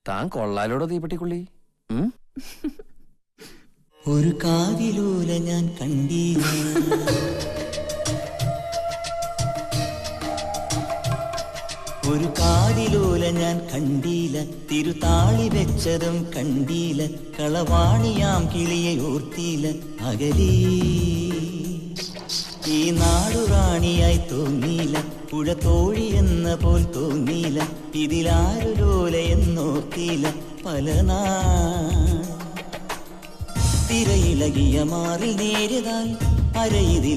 താൻ കൊള്ളാലോടോ തീപ്പെട്ടിക്കുള്ളി. ഒരു കാതിലൂല ഞാൻ കണ്ടീല, ഒരു കാതിലൂല ഞാൻ കണ്ടീല, തിരുതാളി വെച്ചതും കണ്ടീല, കളവാണിയാം കിളിയെ ഓർത്തീല. അകലീ ഈ നാടുറാണിയായി തോന്നീല, പുഴ തോഴി എന്ന പോൽ തോന്നീല, ഇതിലാരുലോല എന്നോർത്തീല. പല തിരയിളകിയ മാറിൽ നേരിതാൽ അരയിതിൽ